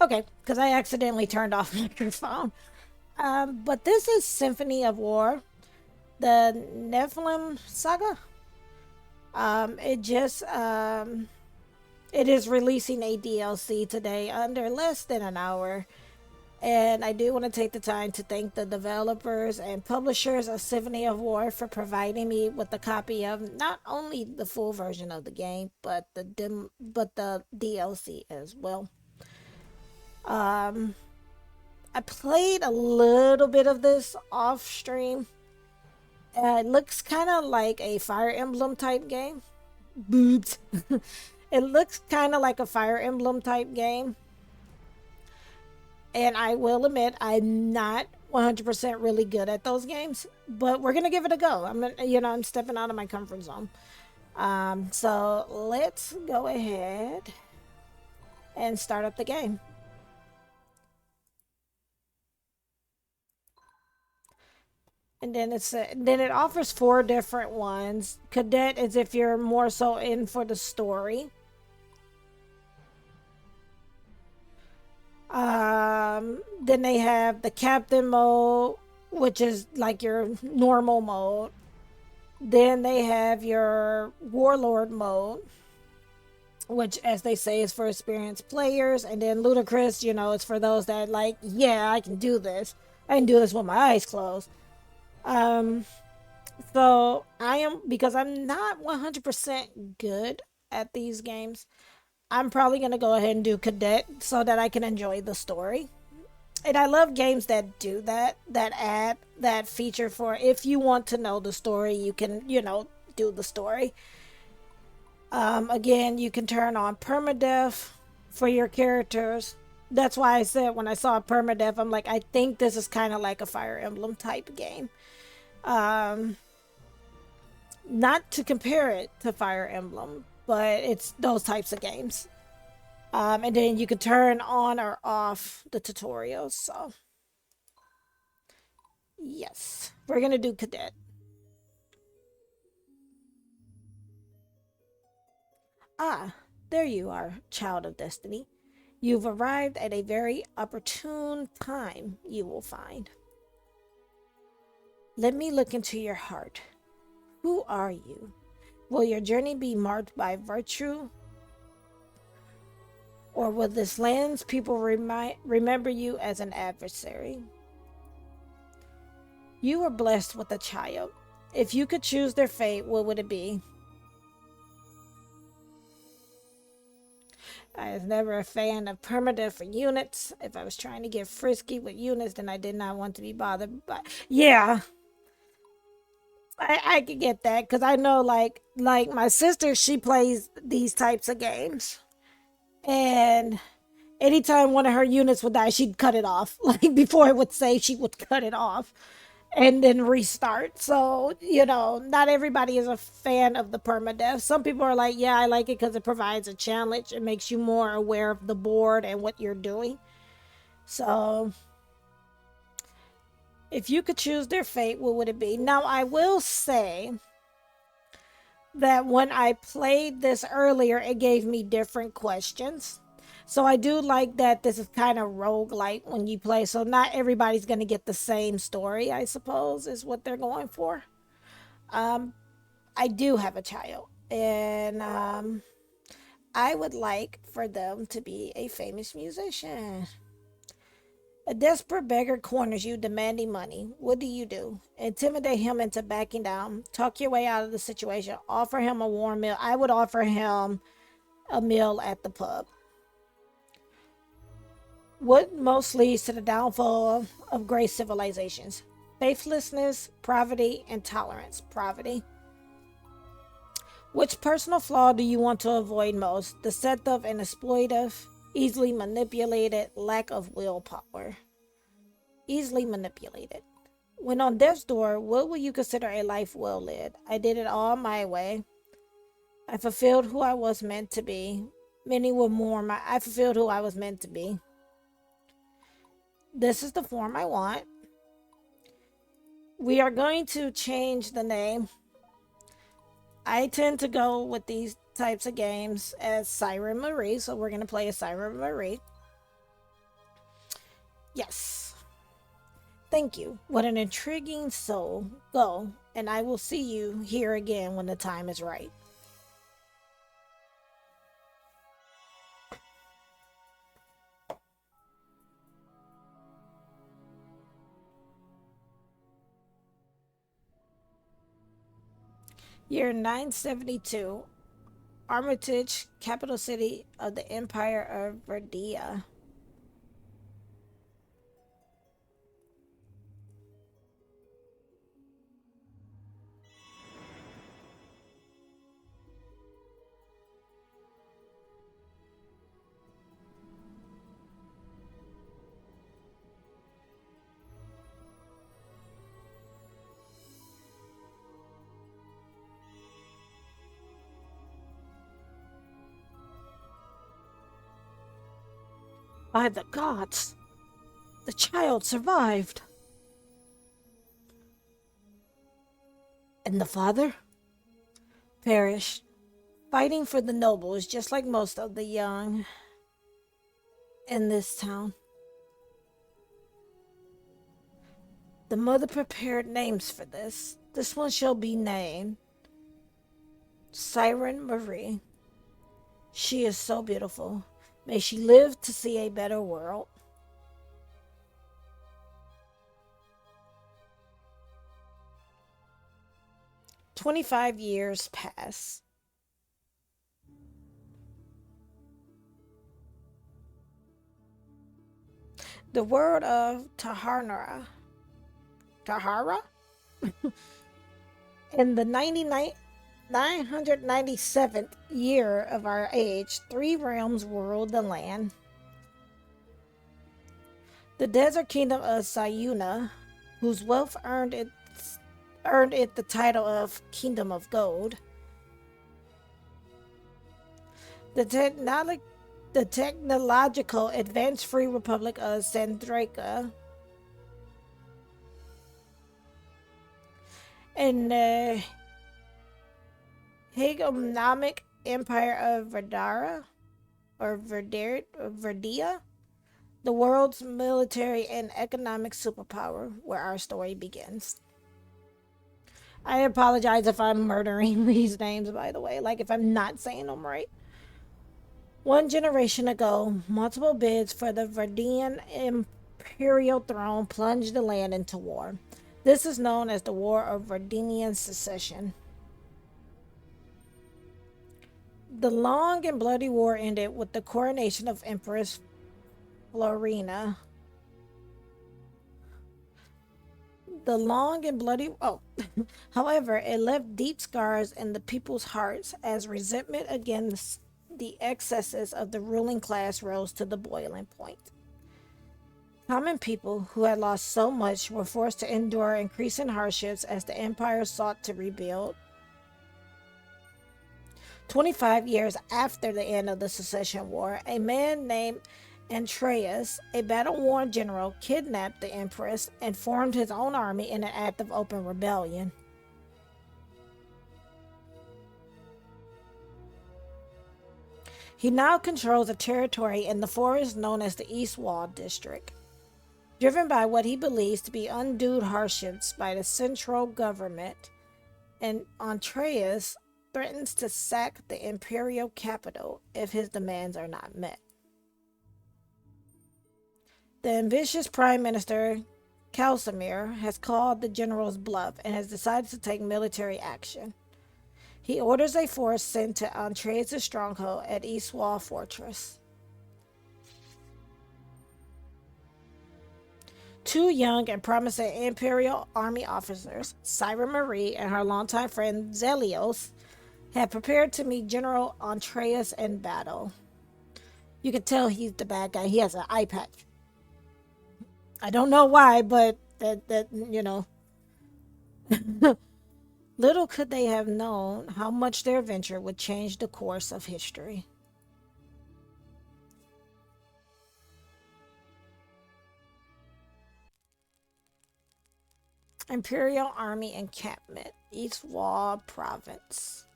Okay, because I accidentally turned off my microphone. But this is Symphony of War, the Nephilim Saga. It just it is releasing a DLC today under less than an hour. And I do want to take the time to thank the developers and publishers of Symphony of War for providing me with a copy of not only the full version of the game, but the DLC as well. Um, I played a little bit of this off stream. It looks kind of like a Fire Emblem type game. Boobs. It looks kind of like a Fire Emblem type game. And I will admit, I'm not 100% really good at those games, but we're gonna give it a go. I'm stepping out of my comfort zone. So let's go ahead and start up the game. And then it offers four different ones. Cadet is if you're more so in for the story. Then they have the captain mode, which is like your normal mode. Then they have your warlord mode, which, as they say, is for experienced players. And then ludicrous, it's for those that like, yeah, I can do this. I can do this with my eyes closed. Um, so because I'm not 100% good at these games, I'm probably going to go ahead and do cadet so that I can enjoy the story. And I love games that do that add that feature for if you want to know the story, you can, do the story. Again, you can turn on permadeath for your characters. That's why I said when I saw permadeath, I'm like, I think this is kind of like a Fire Emblem type game. Um, Not to compare it to Fire Emblem, but it's those types of games. And then you can turn on or off the tutorials. So, yes, we're gonna do cadet. Ah, there you are, child of destiny. You've arrived at a very opportune time, you will find. Let me look into your heart. Who are you? Will your journey be marked by virtue? Or will this land's people remember you as an adversary? You were blessed with a child. If you could choose their fate, what would it be? I was never a fan of permadeath for units. If I was trying to get frisky with units, then I did not want to be bothered by. Yeah, I could get that because I know like my sister, she plays these types of games, and anytime one of her units would die, she'd cut it off. Like before it would save, she would cut it off and then restart. So, not everybody is a fan of the permadeath. Some people are like, yeah, I like it because it provides a challenge. It makes you more aware of the board and what you're doing. So, if you could choose their fate, what would it be? Now, I will say that when I played this earlier, it gave me different questions. So I do like that this is kind of roguelike when you play. So not everybody's going to get the same story, I suppose, is what they're going for. Um, I do have a child, and I would like for them to be a famous musician. A desperate beggar corners you demanding money. What do? Intimidate him into backing down. Talk your way out of the situation. Offer him a warm meal. I would offer him a meal at the pub. What most leads to the downfall of great civilizations? Faithlessness, poverty, and tolerance. Poverty. Which personal flaw do you want to avoid most? Deceptive and exploitive, easily manipulated, lack of willpower. Easily manipulated. When on death's door, what will you consider a life well led? I did it all my way. I fulfilled who I was meant to be. Many will mourn my. I fulfilled who I was meant to be. This is the form I want. We are going to change the name. I tend to go with these types of games as Siren Marie, so we're going to play as Siren Marie. Yes. Thank you. What an intriguing soul. Go, and I will see you here again when the time is right. Year 972. Armitage, capital city of the Empire of Verdia. By the gods, the child survived. And the father? Perished, fighting for the nobles, just like most of the young in this town. The mother prepared names for this. This one shall be named Siren Marie. She is so beautiful. May she live to see a better world. 25 years pass. The word of Tahnra, in the 997th year of our age, three realms ruled the land. The desert kingdom of Sayuna, whose wealth earned it the title of Kingdom of Gold. The technological advanced free republic of Sandraka, and the hegemonic empire of Verdara, or Verdia, the world's military and economic superpower, where our story begins. I apologize if I'm murdering these names, by the way, like if I'm not saying them right. One generation ago, multiple bids for the Verdian imperial throne plunged the land into war. This is known as the War of Verdinian Succession. The long and bloody war ended with the coronation of Empress Florina. The long and bloody. Oh, however, it left deep scars in the people's hearts as resentment against the excesses of the ruling class rose to the boiling point. Common people who had lost so much were forced to endure increasing hardships as the empire sought to rebuild. 25 years after the end of the Succession War, a man named Antreus, a battle-worn general, kidnapped the empress and formed his own army in an act of open rebellion. He now controls a territory in the forest known as the East Wall District. Driven by what he believes to be undue hardships by the central government, and Antreus threatens to sack the imperial capital if his demands are not met. The ambitious Prime Minister Kalsamir has called the general's bluff and has decided to take military action. He orders a force sent to Antreus' stronghold at East Wall Fortress. Two young and promising Imperial Army officers, Siren Marie and her longtime friend Zelios, had prepared to meet General Antreus in battle. You can tell he's the bad guy. He has an eye patch. I don't know why, but that little could they have known how much their venture would change the course of history. Imperial Army encampment, East Wall Province.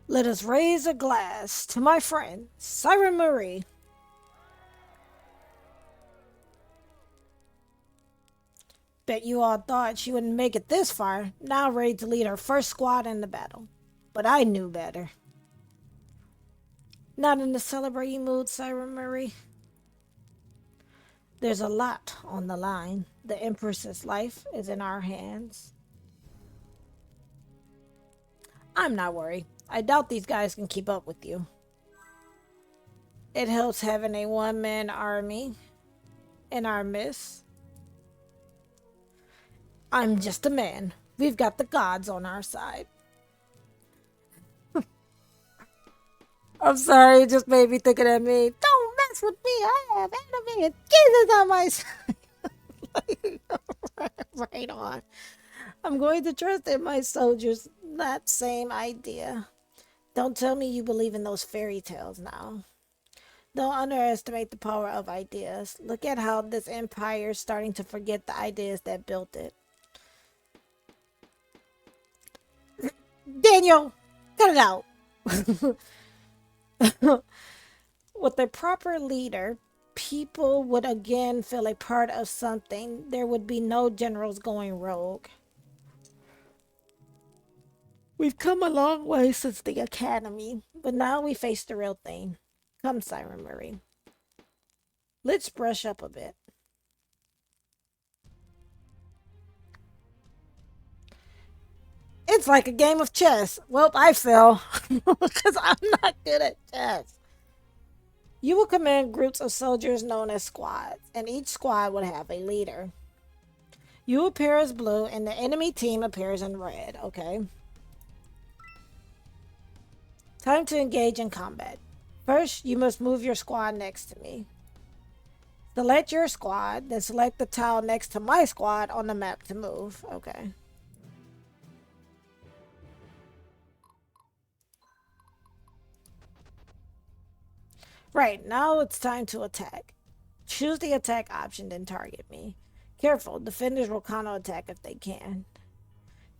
Let us raise a glass to my friend, Siren Marie. Bet you all thought she wouldn't make it this far, now ready to lead her first squad in the battle. But I knew better. Not in the celebrating mood, Siren Marie. There's a lot on the line. The Empress's life is in our hands. I'm not worried. I doubt these guys can keep up with you. It helps having a one-man army in our midst. I'm just a man. We've got the gods on our side. I'm sorry, it just made me think of that meme. Don't mess with me. I have enemy and Jesus on my side. Right on. I'm going to trust in my soldiers. That same idea. Don't tell me you believe in those fairy tales now. Don't underestimate the power of ideas. Look at how this empire is starting to forget the ideas that built it. Daniel, cut it out. With a proper leader, people would again feel a part of something. There would be no generals going rogue. We've come a long way since the academy, but now we face the real thing. Come, Siren Marie. Let's brush up a bit. It's like a game of chess. Well, I fell because I'm not good at chess. You will command groups of soldiers known as squads, and each squad would have a leader. You appear as blue, and the enemy team appears in red, okay? Time to engage in combat. First, you must move your squad next to me. Select your squad, then select the tile next to my squad on the map to move. Okay. Right, now it's time to attack. Choose the attack option, then target me. Careful, defenders will counterattack if they can.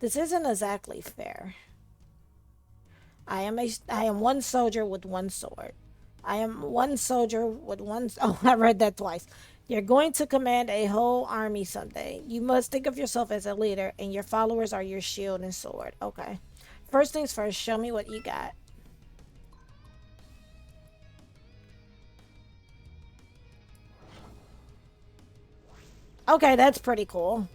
This isn't exactly fair. I am one soldier with one sword. I am one soldier with one... Oh, I read that twice. You're going to command a whole army someday. You must think of yourself as a leader, and your followers are your shield and sword. Okay. First things first, show me what you got. Okay, that's pretty cool.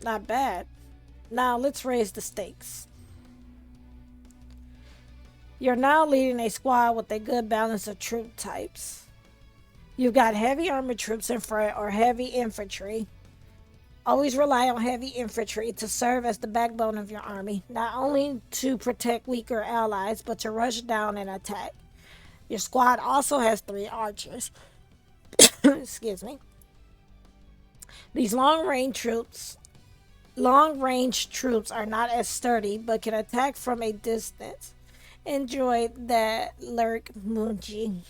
Not bad. Now let's raise the stakes. You're now leading a squad with a good balance of troop types. You've got heavy armored troops in front or heavy infantry. Always rely on heavy infantry to serve as the backbone of your army, not only to protect weaker allies, but to rush down and attack. Your squad also has 3 archers. Excuse me. These long-range troops are not as sturdy, but can attack from a distance. Enjoy that lurk Munji.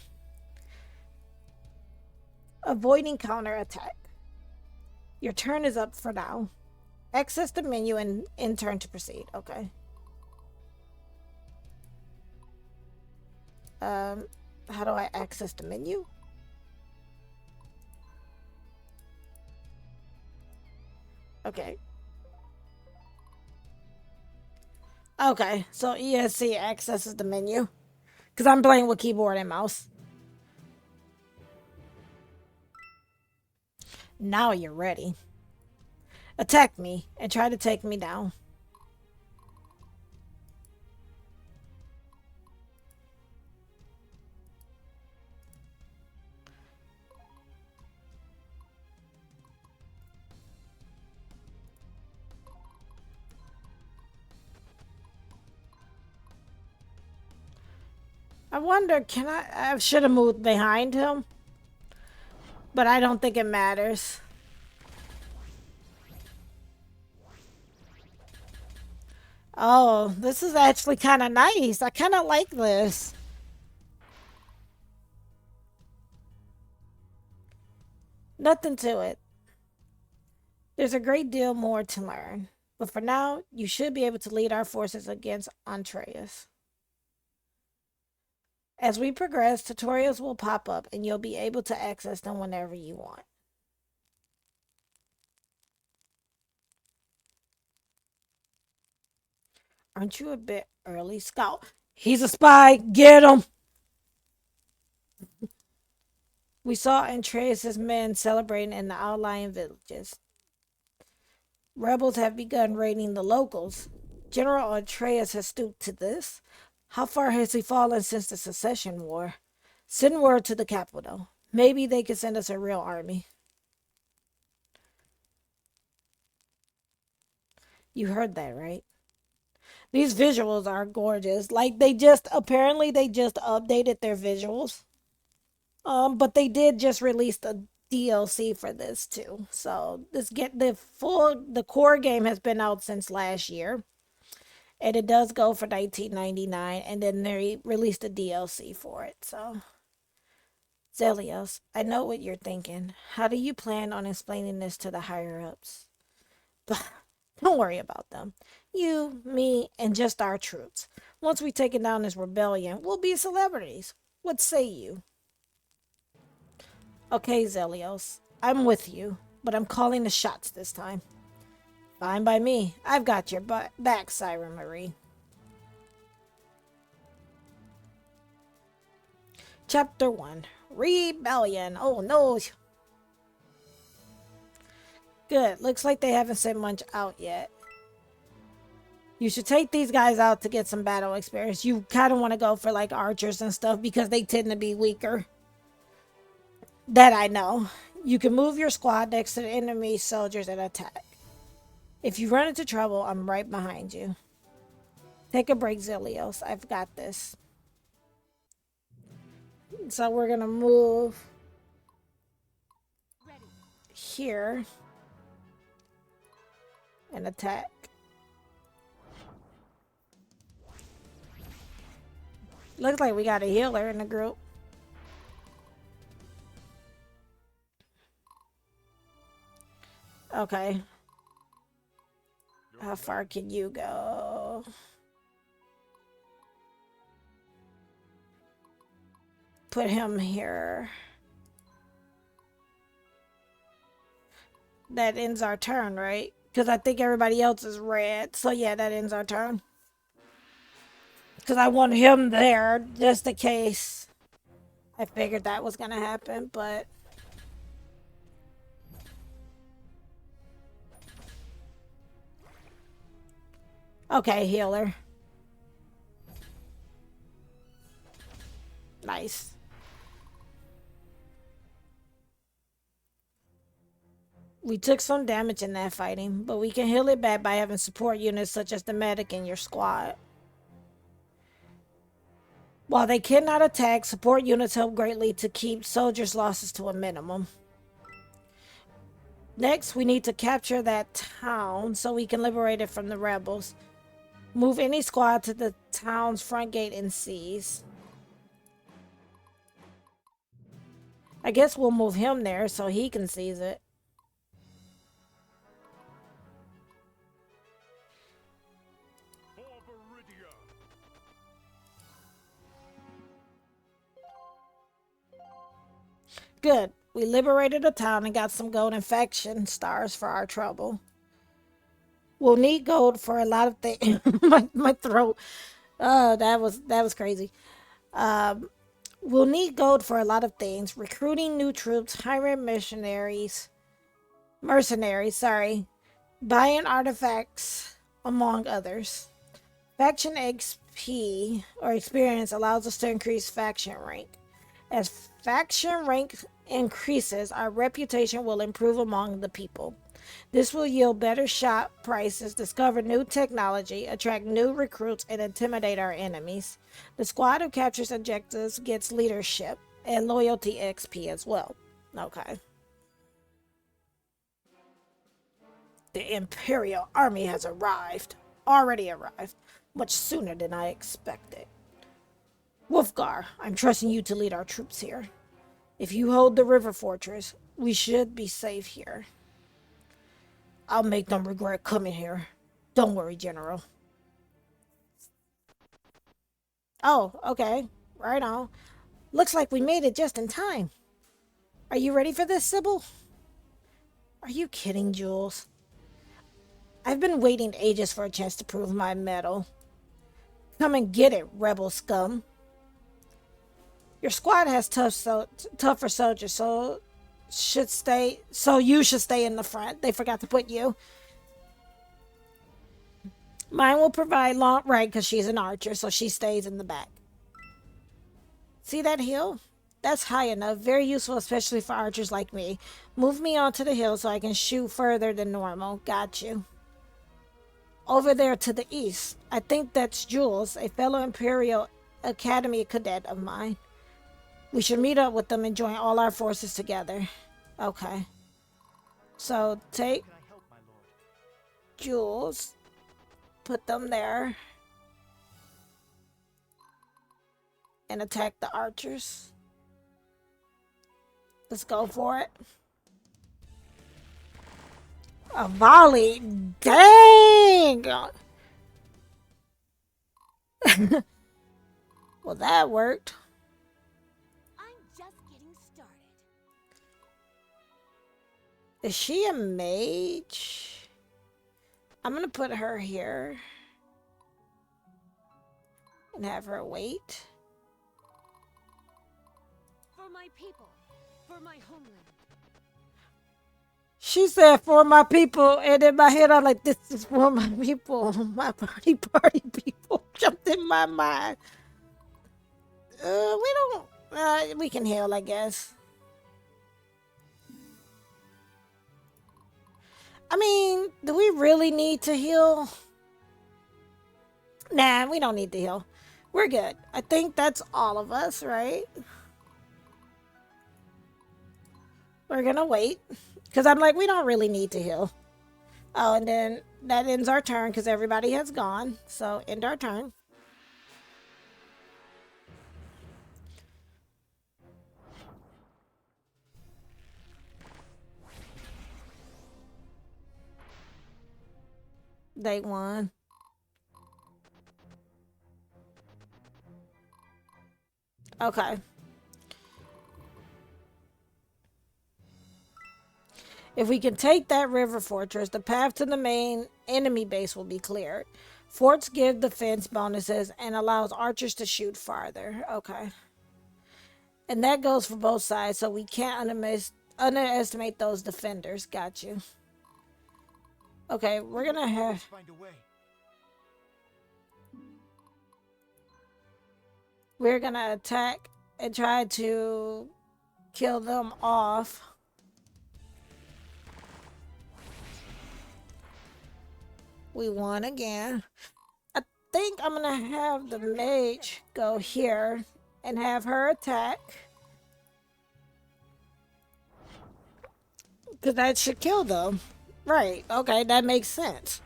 Avoiding counterattack. Your turn is up for now. Access the menu and in turn to proceed. Okay. How do I access the menu? Okay. Okay, so ESC accesses the menu. Because I'm playing with keyboard and mouse. Now you're ready. Attack me and try to take me down. I wonder, I should have moved behind him. But I don't think it matters. Oh, this is actually kind of nice. I kind of like this. Nothing to it. There's a great deal more to learn. But for now, you should be able to lead our forces against Antreus. As we progress, tutorials will pop up and you'll be able to access them whenever you want. Aren't you a bit early, Scout? He's a spy. Get him. We saw Antreus's men celebrating in the outlying villages. Rebels have begun raiding the locals. General Atreus has stooped to this. How far has he fallen since the Secession War? Send word to the capital. Maybe they can send us a real army. You heard that, right? These visuals are gorgeous. Like apparently they just updated their visuals. But they did just release the DLC for this too. So the core game has been out since last year. And it does go for 19.99, and then they released a DLC for it. So Zelios, I know what you're thinking. How do you plan on explaining this to the higher ups? But don't worry about them. You, me, and just our troops. Once we take down this rebellion, we'll be celebrities. What say you? Okay, Zelios, I'm with you, but I'm calling the shots this time. Fine by me. I've got your back, Siren Marie. Chapter 1. Rebellion. Oh no. Good. Looks like they haven't sent much out yet. You should take these guys out to get some battle experience. You kind of want to go for like archers and stuff because they tend to be weaker. That I know. You can move your squad next to the enemy soldiers and attack. If you run into trouble, I'm right behind you. Take a break, Zelios. I've got this. So we're going to move here and attack. Looks like we got a healer in the group. Okay. How far can you go? Put him here. That ends our turn, right? Because I think everybody else is red. So yeah, that ends our turn. Because I want him there just in case. I figured that was going to happen, but... Okay, healer. Nice. We took some damage in that fighting, but we can heal it back by having support units such as the medic in your squad. While they cannot attack, support units help greatly to keep soldiers' losses to a minimum. Next, we need to capture that town so we can liberate it from the rebels. Move any squad to the town's front gate and seize. I guess we'll move him there so he can seize it. Good. We liberated a town and got some golden faction stars for our trouble. We'll need gold for a lot of things. my throat. Oh, that was crazy. We'll need gold for a lot of things. Recruiting new troops, hiring mercenaries, sorry. Buying artifacts, among others. Faction XP or experience allows us to increase faction rank. As faction rank increases, our reputation will improve among the people. This will yield better shop prices, discover new technology, attract new recruits, and intimidate our enemies. The squad who captures objectives gets leadership and loyalty XP as well. Okay. The Imperial Army has already arrived, much sooner than I expected. Wolfgar, I'm trusting you to lead our troops here. If you hold the river fortress, we should be safe here. I'll make them regret coming here. Don't worry, General. Oh, okay. Right on. Looks like we made it just in time. Are you ready for this, Sybil? Are you kidding, Jules? I've been waiting ages for a chance to prove my mettle. Come and get it, rebel scum. Your squad has tougher soldiers, so you should stay in the front. They forgot to put you. Mine will provide long right because she's an archer, so she stays in the back. See that hill? That's high enough. Very useful, especially for archers like me. Move me onto the hill so I can shoot further than normal. Got you. Over there to the east. I think that's Jules, a fellow Imperial Academy cadet of mine. We should meet up with them and join all our forces together. Okay. So take Jules, put them there, and attack the archers. Let's go for it. A volley? Dang! Well, that worked. I'm just getting started. Is she a mage? I'm gonna put her here and have her wait. For my people, for my homeland. She said, for my people, and in my head, I'm like, this is for my people. My party people jumped in my mind. We can heal, I guess. I mean, do we really need to heal? Nah, we don't need to heal. We're good. I think that's all of us, right? We're gonna wait. Because I'm like, we don't really need to heal. Oh, and then that ends our turn because everybody has gone. So, end our turn. They won. Okay. If we can take that river fortress, the path to the main enemy base will be cleared. Forts give defense bonuses and allows archers to shoot farther. Okay. And that goes for both sides, so we can't underestimate those defenders. Got you. Okay, we're gonna have... We're gonna attack and try to kill them off. We won again. I think I'm gonna have the mage go here and have her attack. Because that should kill them. Right, okay, that makes sense.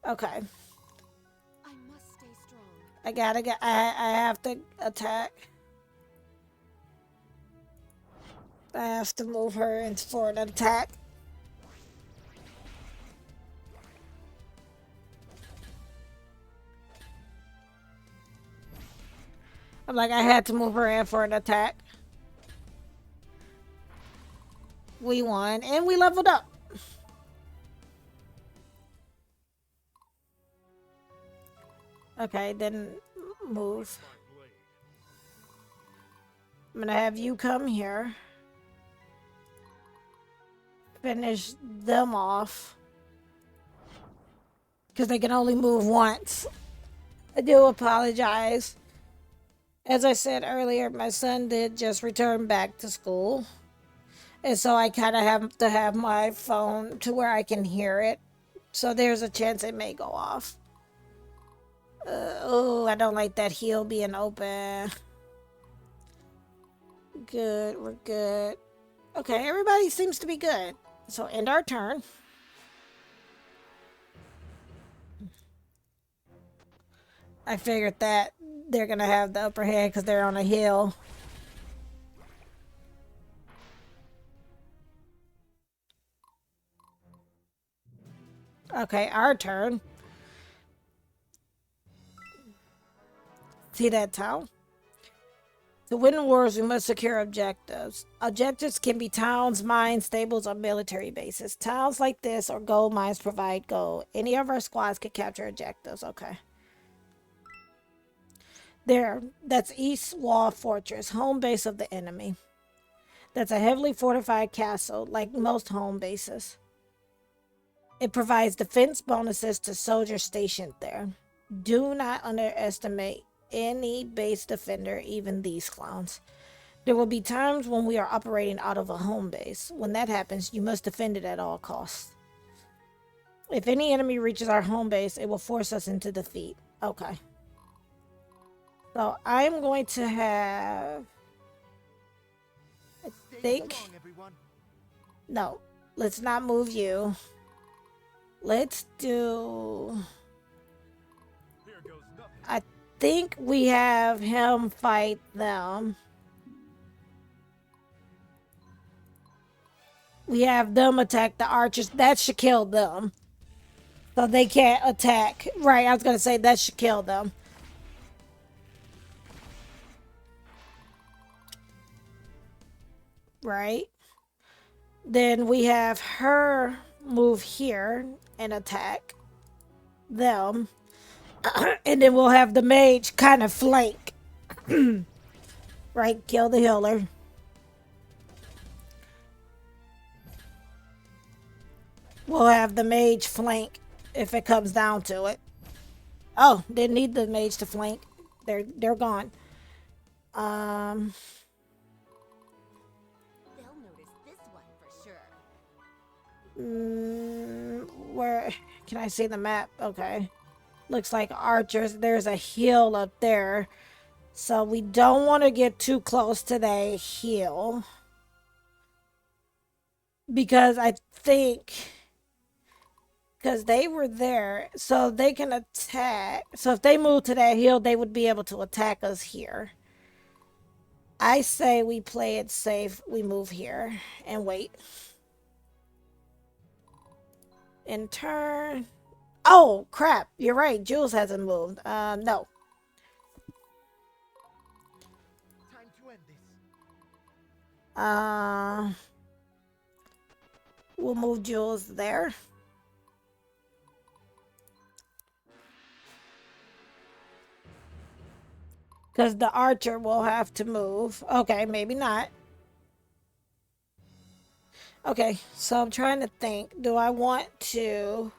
Okay. I must stay strong. I have to attack. I have to move her in for an attack. I'm like, I had to move her in for an attack. We won, and we leveled up. Okay, then move. I'm gonna have you come here. Finish them off. Because they can only move once. I do apologize. As I said earlier, my son did just return back to school. And so I kind of have to have my phone to where I can hear it. So there's a chance it may go off. Oh, I don't like that heel being open. Good, we're good. Okay, everybody seems to be good. So end our turn. I figured that they're gonna have the upper hand because they're on a hill. Okay, our turn. See that town? To win wars, we must secure objectives. Objectives can be towns, mines, stables, or military bases. Towns like this or gold mines provide gold. Any of our squads can capture objectives. Okay. There, that's East Wall Fortress, home base of the enemy. That's a heavily fortified castle, like most home bases. It provides defense bonuses to soldiers stationed there. Do not underestimate any base defender, even these clowns. There will be times when we are operating out of a home base. When that happens, you must defend it at all costs. If any enemy reaches our home base, it will force us into defeat. Okay. So I'm going to have... I think... No, let's not move you. Let's do... I think we have him fight them. We have them attack the archers. That should kill them. So they can't attack. Right, I was going to say that should kill them. Right. Then we have her move here and attack them. And then we'll have the mage kind of flank. Right, kill the healer. We'll have the mage flank if it comes down to it. Oh, didn't need the mage to flank. They're gone. They'll notice this one for sure. Where can I see the map? Okay. Looks like archers. There's a hill up there. So we don't want to get too close to that hill. Because I think... Because they were there, so they can attack. So if they move to that hill, they would be able to attack us here. I say we play it safe. We move here and wait. In turn... Oh, crap. You're right. Jules hasn't moved. No. Time to end this. We'll move Jules there. Because the archer will have to move. Okay, maybe not. Okay, so I'm trying to think. Do I want to...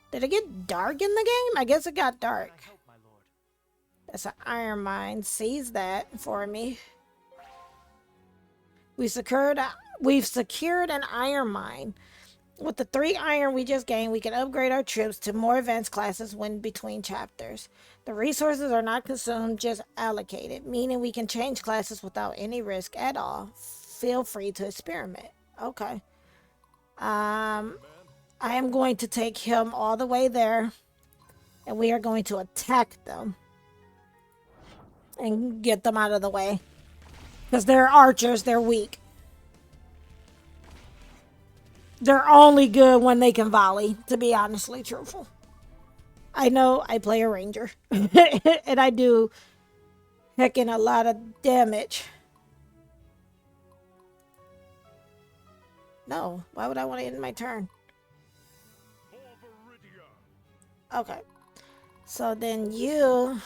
Did it get dark in the game? I guess it got dark. That's an iron mine. Seize that for me. We've secured an iron mine. With the 3 iron we just gained, we can upgrade our troops to more advanced classes when between chapters. The resources are not consumed, just allocated, meaning we can change classes without any risk at all. Feel free to experiment. Okay. I am going to take him all the way there, and we are going to attack them and get them out of the way. Because they're archers, they're weak. They're only good when they can volley, to be honestly truthful. I know I play a ranger. And I do heckin' a lot of damage. No, why would I want to end my turn? Okay. So then you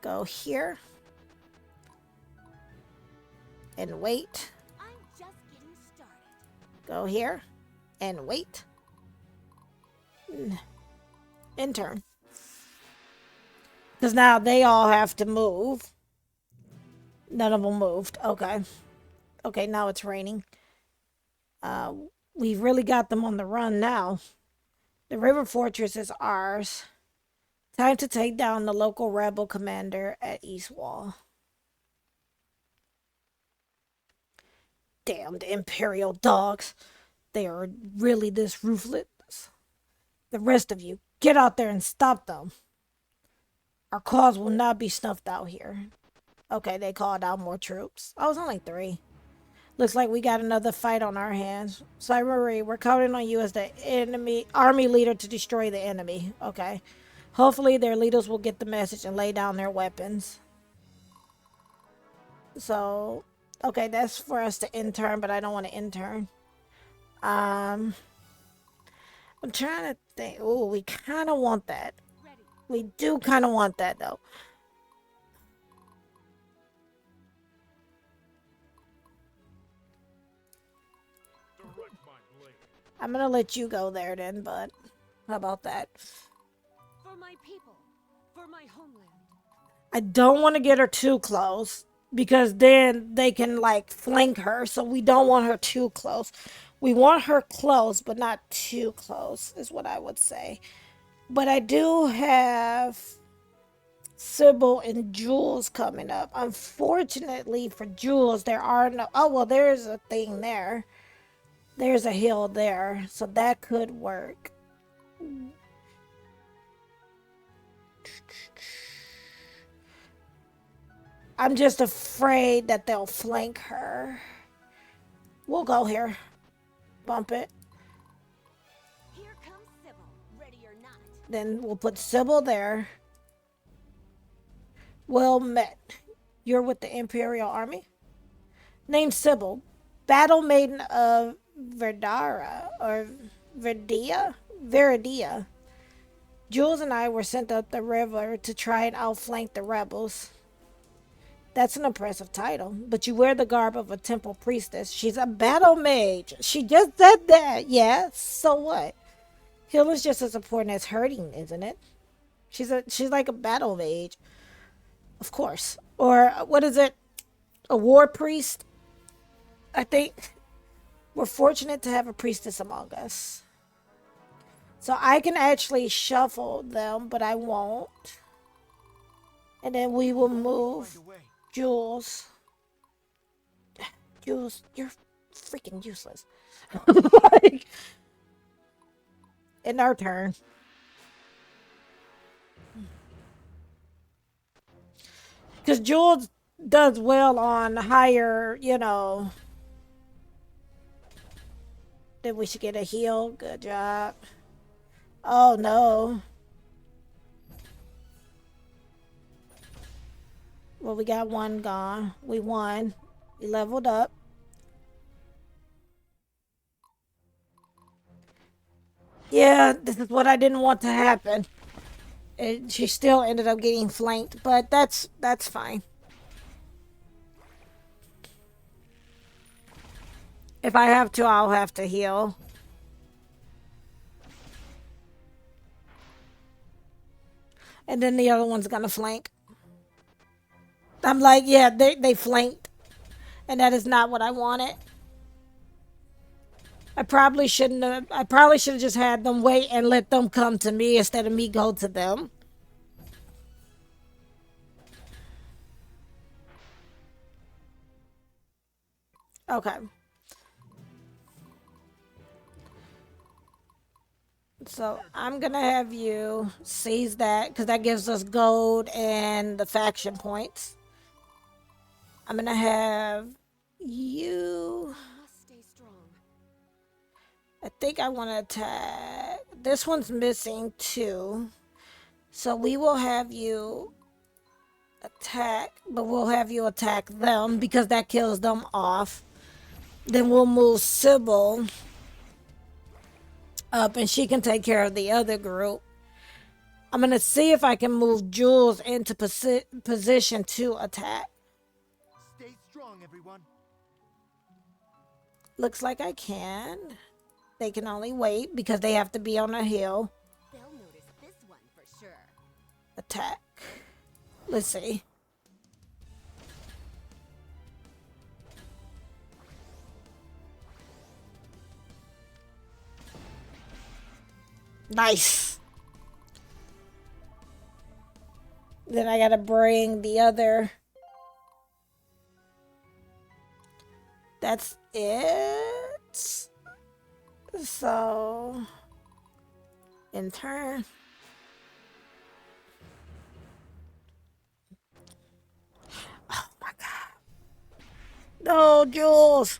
go here. And wait. Go here and wait. In turn. Because now they all have to move. None of them moved. Okay. Okay, now it's raining. We've really got them on the run now. The river fortress is ours. Time to take down the local rebel commander at East Wall. Damned Imperial dogs. They are really this ruthless. The rest of you, Get out there and stop them. Our cause will not be snuffed out here. Okay, they called out more troops. Oh, it's only 3. Looks like we got another fight on our hands. Cyber, we're counting on you as the enemy army leader to destroy the enemy. Okay. Hopefully their leaders will get the message and lay down their weapons. So, okay, that's for us to intern, but I don't want to intern. I'm trying to think. Oh, we kind of want that. We do kind of want that, though. I'm going to let you go there then, bud. How about that? For my people, for my homeland. I don't want to get her too close because then they can like flank her. So we don't want her too close. We want her close, but not too close, is what I would say. But I do have Sybil and Jules coming up. Unfortunately for Jules, there are no. Oh, well, there's a thing there. There's a hill there. So that could work. I'm just afraid that they'll flank her. We'll go here. Bump it. Here comes Sybil, ready or not. Then we'll put Sybil there. Well met. You're with the Imperial Army? Named Sybil. Battle Maiden of Verdara. Or Verdia? Veridia. Jules and I were sent up the river to try and outflank the rebels. That's an impressive title, but you wear the garb of a temple priestess. She's a battle mage. She just said that. Yeah, so what? Healing's just as important as hurting, isn't it? She's like a battle mage. Of course. Or what is it? A war priest? I think we're fortunate to have a priestess among us. So I can actually shuffle them, but I won't. And then we will move Jules. Jules, you're freaking useless. Like, in our turn. Because Jules does well on higher, Then we should get a heal. Good job. Oh, no. Well, we got one gone. We won. We leveled up. Yeah, this is what I didn't want to happen. And she still ended up getting flanked, but that's fine. If I have to, I'll have to heal. And then the other one's gonna flank. I'm like, yeah, they flanked. And that is not what I wanted. I probably should have just had them wait and let them come to me instead of me go to them. Okay. So I'm gonna have you seize that because that gives us gold and the faction points. I'm gonna have you. I must stay strong. I think I want to attack. This one's missing 2. So we will have you attack, but we'll have you attack them because that kills them off. Then we'll move Sybil up and she can take care of the other group. I'm going to see if I can move Jules into position to attack. Stay strong, everyone. Looks like I can. They can only wait because they have to be on a hill. They'll notice this one for sure. Attack. Let's see. Nice. Then I gotta bring the other. That's it. So, in turn. Oh, Jules.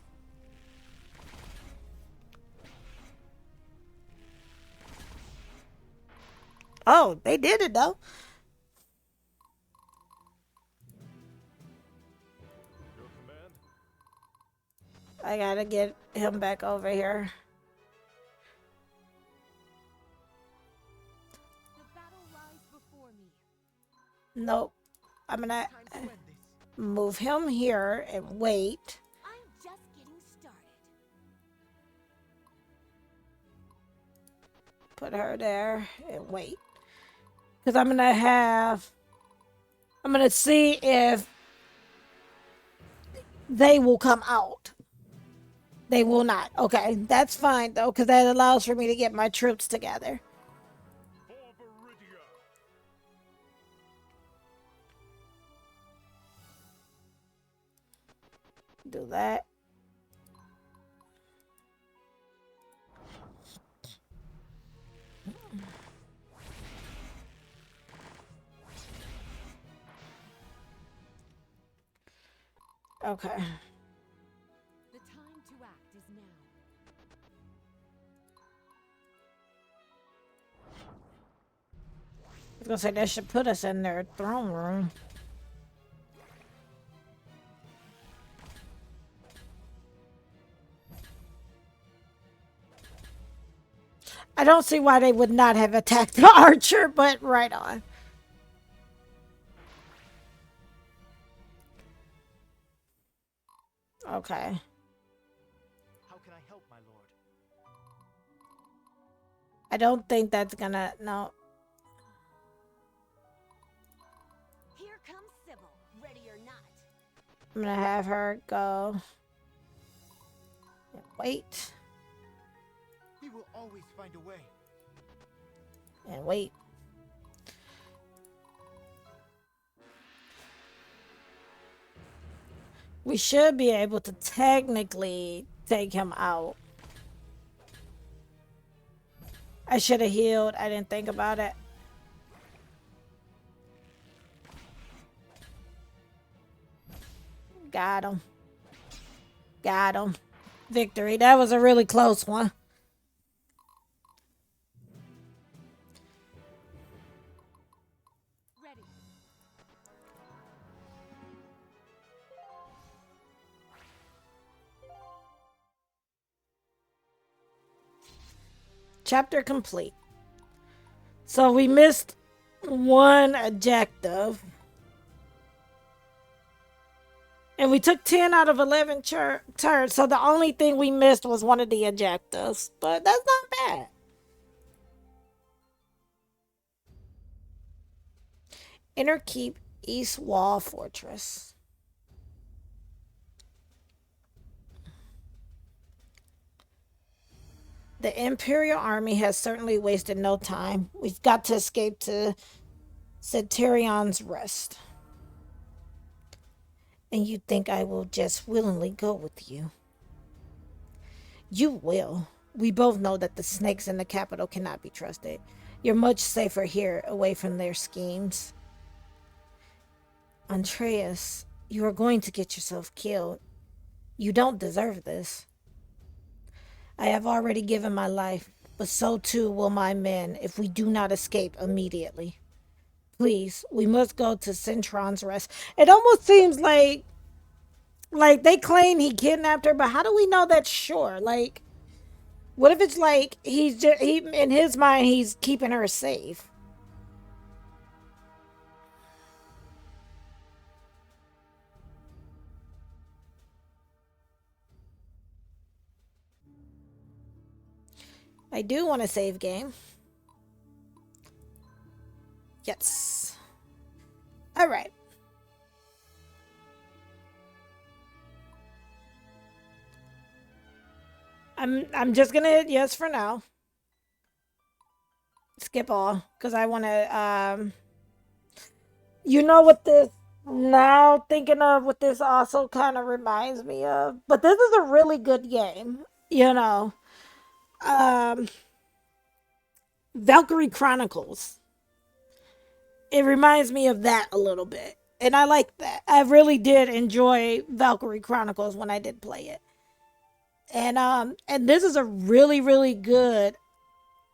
Oh, they did it though. Your command? I gotta get him back over here. The battle lies before me. Nope. I'm gonna Time to end this. move him here and wait. I'm just getting started. Put her there and wait. Because I'm gonna see if they will come out. They will not. Okay, that's fine though, because that allows for me to get my troops together. For Viridia! Do that. Okay. The time to act is now. I was gonna say that should put us in their throne room. I don't see why they would not have attacked the archer, but right on. Okay. How can I help, my lord? I don't think that's gonna. No. Here comes Sybil, ready or not. I'm gonna have her go. Wait. He will always find a way. And wait. We should be able to technically take him out. I should have healed. I didn't think about it. Got him. Got him. Victory. That was a really close one. Ready. Chapter complete. So we missed one objective. And we took 10 out of 11 turns. So the only thing we missed was one of the objectives. But that's not bad. Inner Keep East Wall Fortress. The Imperial Army has certainly wasted no time. We've got to escape to Ceterion's Rest. And you think I will just willingly go with you? You will. We both know that the snakes in the capital cannot be trusted. You're much safer here, away from their schemes. Andreas, you are going to get yourself killed. You don't deserve this. I have already given my life, but so too will my men if we do not escape immediately. Please, we must go to Cintron's Rest. It almost seems like they claim he kidnapped her, but how do we know that's sure? Like, what if it's like he in his mind he's keeping her safe? I do want to save game. Yes. All right. I'm just gonna hit yes for now. Skip all because I want to. You know what this now thinking of what this also kind of reminds me of, but this is a really good game. You know, um, Valkyrie Chronicles. It reminds me of that a little bit. And I like that. I really did enjoy Valkyrie Chronicles when I did play it. And this is a really, really good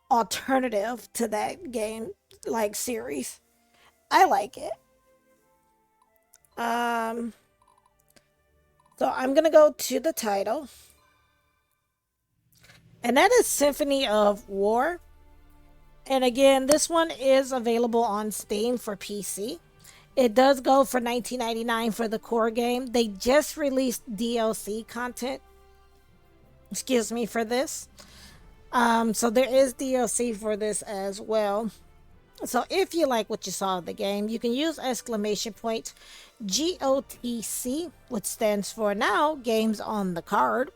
alternative to that game like series. I like it. Um so I'm gonna go to the title. And that is Symphony of War. And again, this one is available on Steam for PC. It does go for $19.99 for the core game. They just released DLC content, excuse me, for this. So there is DLC for this as well. So if you like what you saw of the game, you can use exclamation point GOTC, which stands for now games on the card.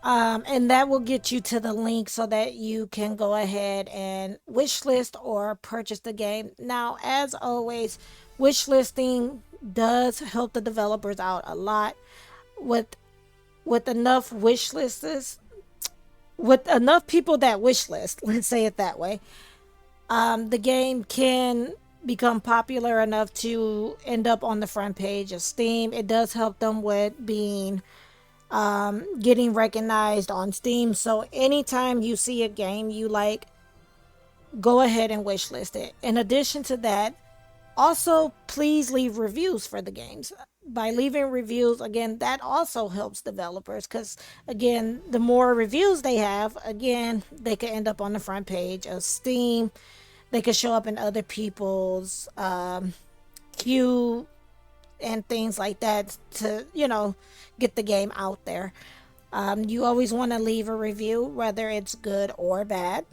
And that will get you to the link so that you can go ahead and wishlist or purchase the game. Now, as always, wishlisting does help the developers out a lot. With enough wishlisters, with enough people that wishlist, let's say it that way, the game can become popular enough to end up on the front page of Steam. It does help them with being getting recognized on Steam. So anytime you see a game you like, go ahead and wishlist it. In addition to that, also please leave reviews for the games. By leaving reviews, again, that also helps developers because, again, the more reviews they have, again, they could end up on the front page of Steam. They could show up in other people's queue and things like that to, get the game out there. You always want to leave a review, whether it's good or bad.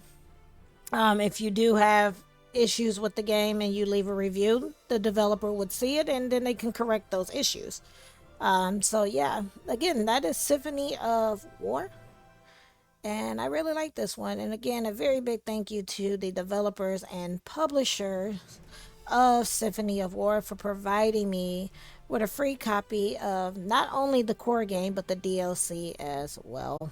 If you do have issues with the game and you leave a review, the developer would see it and then they can correct those issues. So yeah, again, that is Symphony of War. And I really like this one. And again, a very big thank you to the developers and publishers of Symphony of War for providing me with a free copy of not only the core game but the DLC as well.